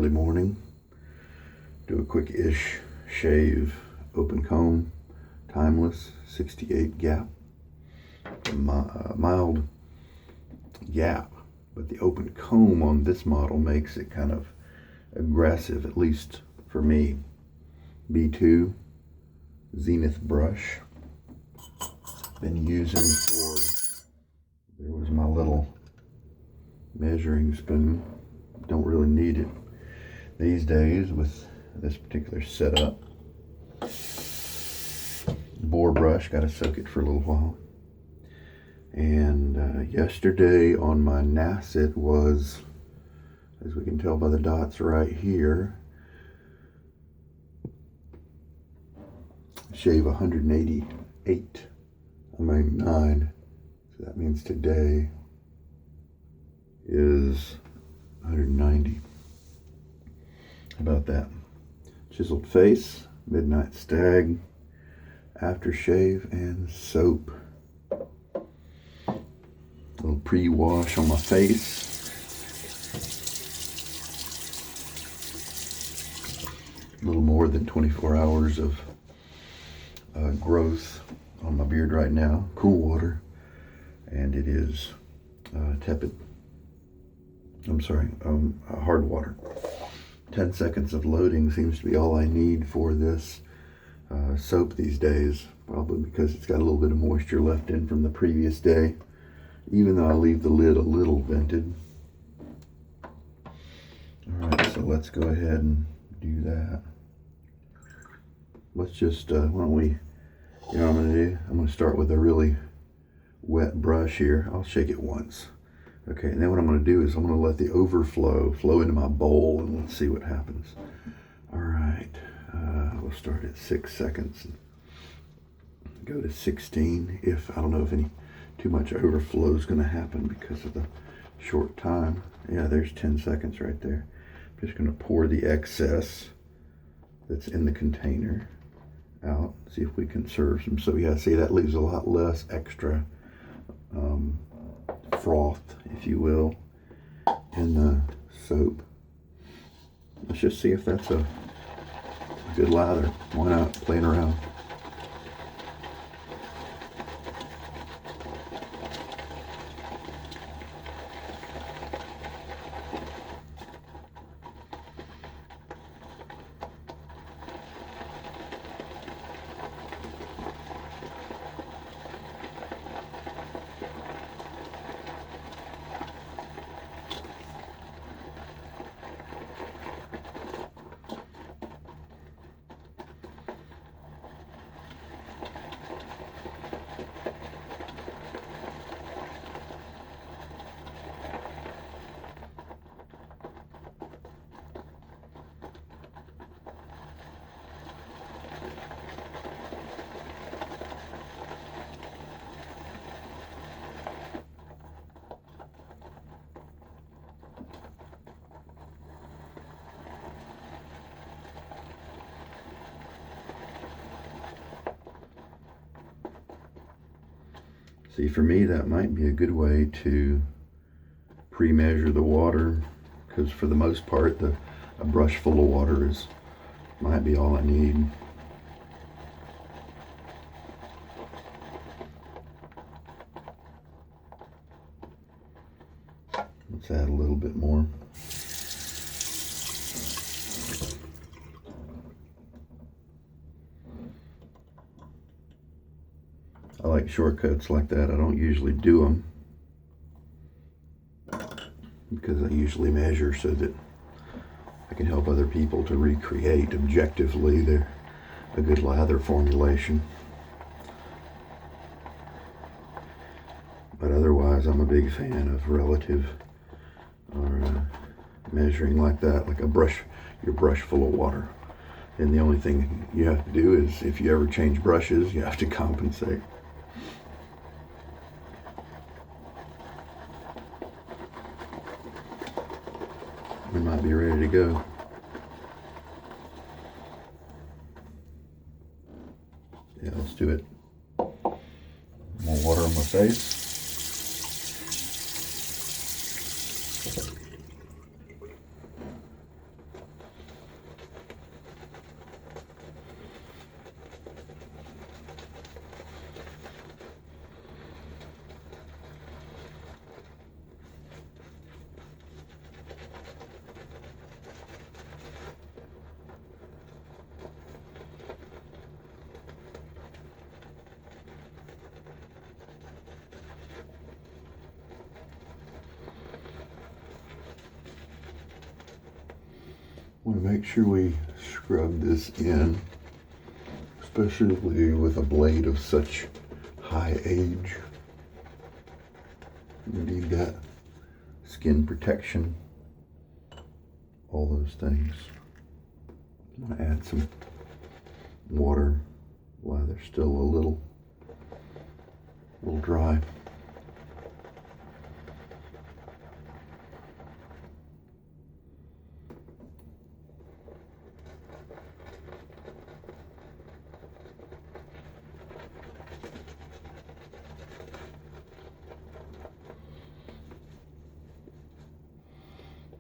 early morning. Do a quick-ish shave, open comb, timeless, 68 gap. Mild gap, but the open comb on this model makes it kind of aggressive, at least for me. B2 Zenith brush. Been using for, there was my little measuring spoon. Don't really need it these days with this particular setup. Boar brush, got to soak it for a little while. And yesterday on my Nacet was, as we can tell by the dots right here, shave 188. I made 9. So that means today is 190. How about that? Chiseled face, midnight stag, aftershave, and soap. A little pre-wash on my face. A little more than 24 hours of growth on my beard right now. Cool water, and it is tepid. I'm sorry, hard water. 10 seconds of loading seems to be all I need for this soap these days, probably because it's got a little bit of moisture left in from the previous day, even though I leave the lid a little vented. All right, so let's go ahead and do that. Let's just, why don't we, you know what I'm going to do? I'm going to start with a really wet brush here. I'll shake it once. Okay, and then what I'm going to do is I'm going to let the overflow flow into my bowl, and let's see what happens. All right, we'll start at 6 seconds and go to 16. If I don't know if any too much overflow is going to happen because of the short time. Yeah, there's 10 seconds right there. I'm just going to pour the excess that's in the container out. See if we can serve some. So yeah, see, that leaves a lot less extra froth, if you will, in the soap. Let's just see if that's a good lather. Why not playing around? See, for me, that might be a good way to pre-measure the water, because for the most part, a brush full of water might be all I need. Let's add a little bit more. I like shortcuts like that. I don't usually do them because I usually measure so that I can help other people to recreate objectively a good lather formulation. But otherwise, I'm a big fan of relative or measuring like that, like your brush full of water. And the only thing you have to do is, if you ever change brushes, you have to compensate. We might be ready to go. Yeah, let's do it. More water on my face. Want to make sure we scrub this in, especially with a blade of such high age. You need that skin protection, all those things. I'm going to add some water while they're still a little dry.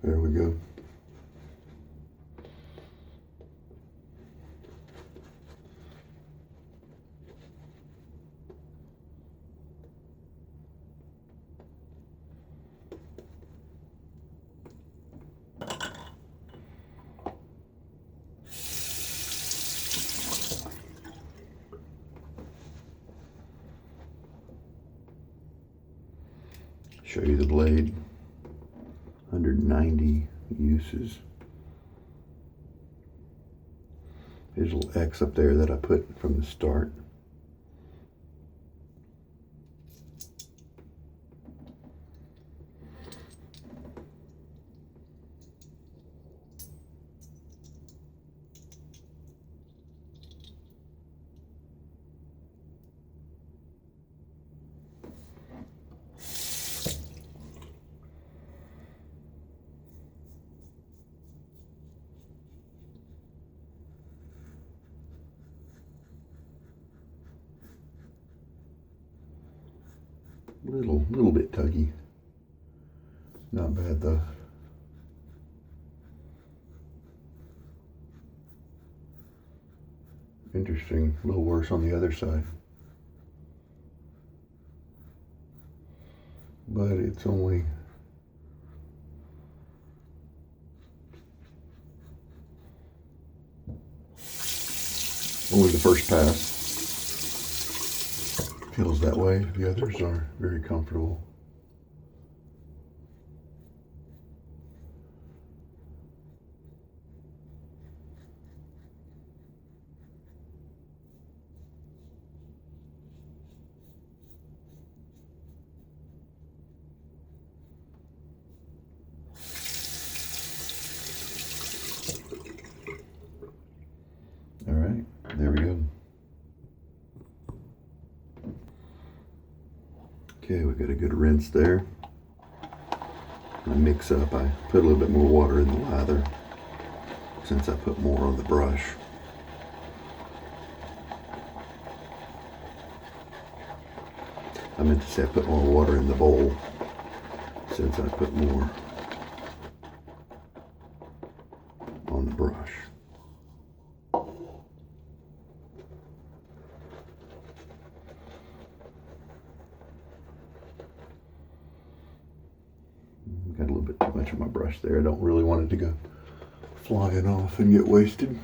There we go. Show you the blade. 190 uses. There's a little X up there that I put from the start. Little bit tuggy. Not bad though. Interesting. A little worse on the other side. But it's only the first pass. Feels that way. The others are very comfortable. All right, there we go. Okay, we got a good rinse there. I mix up, I put a little bit more water in the lather since I put more on the brush. I meant to say I put more water in the bowl since I put more on the brush. Got a little bit too much on my brush there. I don't really want it to go flying off and get wasted.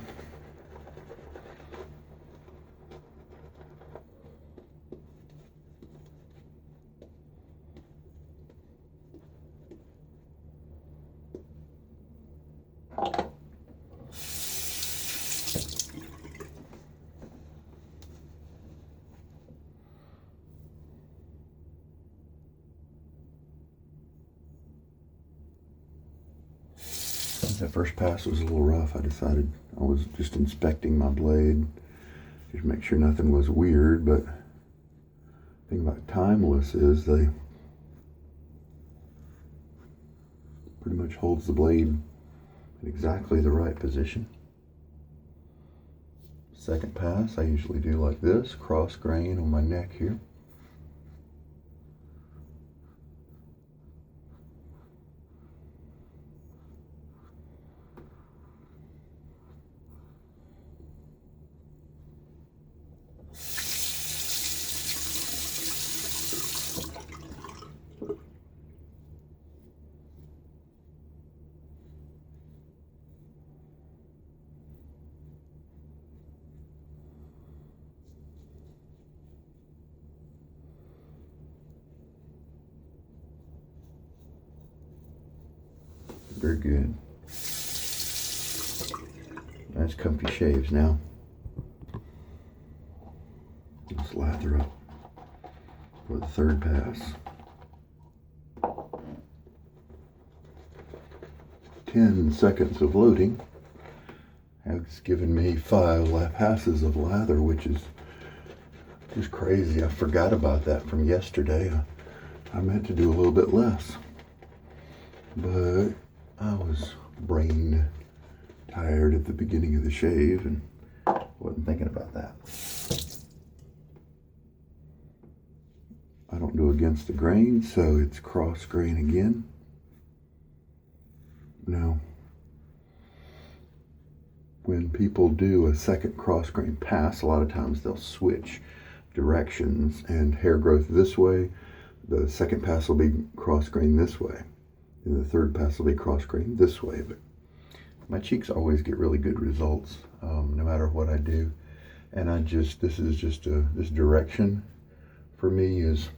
That first pass was a little rough. I decided I was just inspecting my blade, just make sure nothing was weird. But the thing about Timeless is they pretty much holds the blade in exactly the right position. Second pass, I usually do like this, cross grain on my neck here. Very good. Nice comfy shaves now. Let's lather up for the third pass. 10 seconds of loading has given me 5 passes of lather, which is just crazy. I forgot about that from yesterday. I meant to do a little bit less, but I was brain tired at the beginning of the shave and wasn't thinking about that. I don't do against the grain, so it's cross grain again. Now, when people do a second cross grain pass, a lot of times they'll switch directions and hair growth this way. The second pass will be cross grain this way, and the third pass will be cross grain this way. But my cheeks always get really good results, no matter what I do. And this direction for me is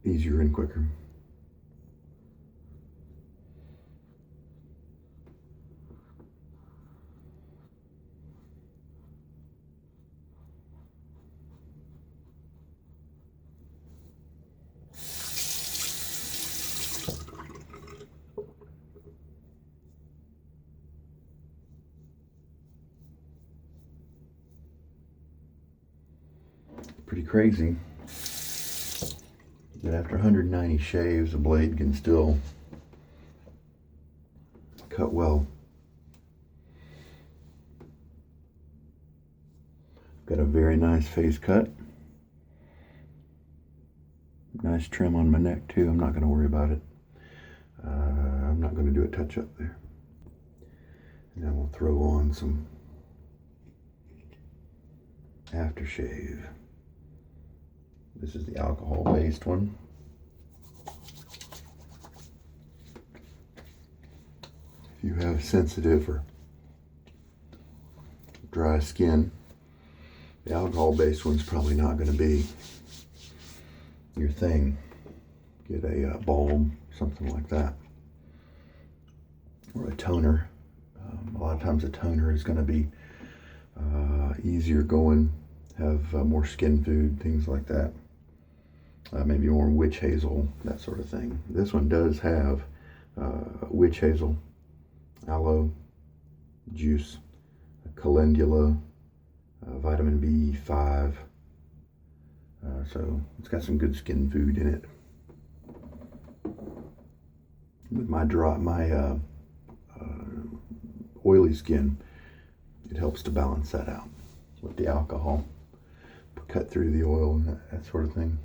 easier and quicker. Pretty crazy that after 190 shaves, a blade can still cut well. Got a very nice face cut. Nice trim on my neck too. I'm not going to worry about it. I'm not going to do a touch up there. And then we'll throw on some aftershave. This is the alcohol-based one. If you have sensitive or dry skin, the alcohol-based one's probably not going to be your thing. Get a balm, something like that, or a toner. A lot of times a toner is going to be easier going, have more skin food, things like that. Maybe more witch hazel, that sort of thing. This one does have witch hazel, aloe juice, calendula, vitamin B5. So it's got some good skin food in it. With my oily skin, it helps to balance that out with the alcohol, cut through the oil and that sort of thing.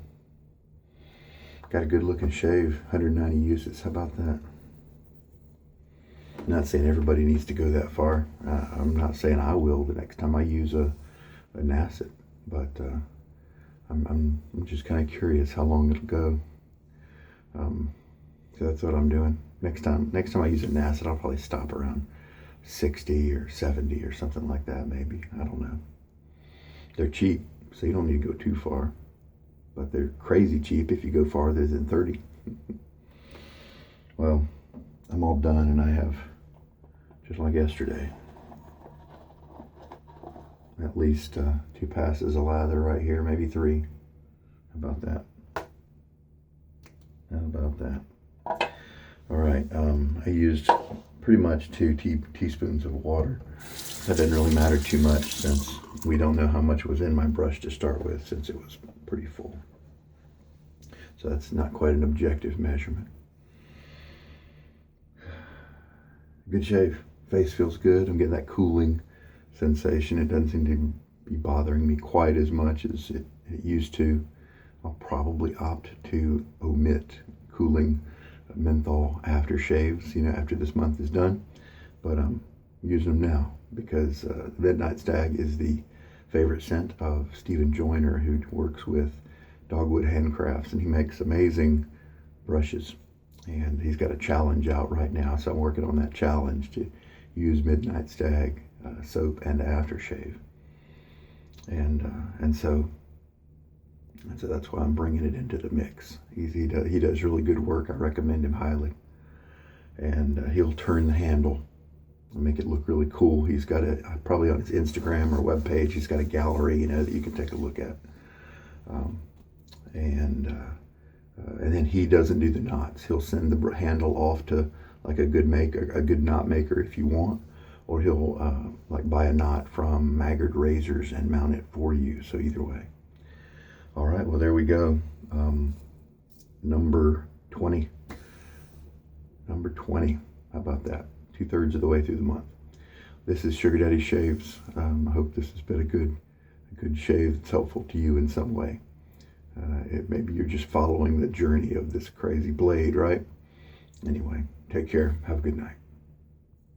Got a good looking shave, 190 uses. How about that? I'm not saying everybody needs to go that far. I'm not saying I will the next time I use a Nacet, but I'm just kind of curious how long it'll go. So that's what I'm doing. Next time I use a Nacet, I'll probably stop around 60 or 70 or something like that, maybe. I don't know. They're cheap, so you don't need to go too far. But they're crazy cheap if you go farther than 30. Well, I'm all done, and I have, just like yesterday, at least 2 passes of lather right here, maybe 3. How about that? How about that? All right, I used pretty much 2 teaspoons of water. That doesn't really matter too much since we don't know how much was in my brush to start with, since it was pretty full. So that's not quite an objective measurement. Good shave. Face feels good. I'm getting that cooling sensation. It doesn't seem to be bothering me quite as much as it used to. I'll probably opt to omit cooling menthol aftershaves, after this month is done. But I'm using them now because Midnight Stag is the favorite scent of Stephen Joyner, who works with Dogwood Handcrafts, and he makes amazing brushes. And he's got a challenge out right now, so I'm working on that challenge to use Midnight Stag soap and aftershave. And so that's why I'm bringing it into the mix. He does really good work. I recommend him highly. And he'll turn the handle make it look really cool. He's got probably on his Instagram or webpage, he's got a gallery, you know, that you can take a look at. And then he doesn't do the knots. He'll send the handle off to like a good knot maker if you want, or he'll like buy a knot from Maggard Razors and mount it for you. So either way. All right, well, there we go. Number 20. Number 20. How about that? 2/3 of the way through the month. This is Sugar Daddy Shaves. I hope this has been a good shave that's helpful to you in some way. Maybe you're just following the journey of this crazy blade, right? Anyway, take care. Have a good night.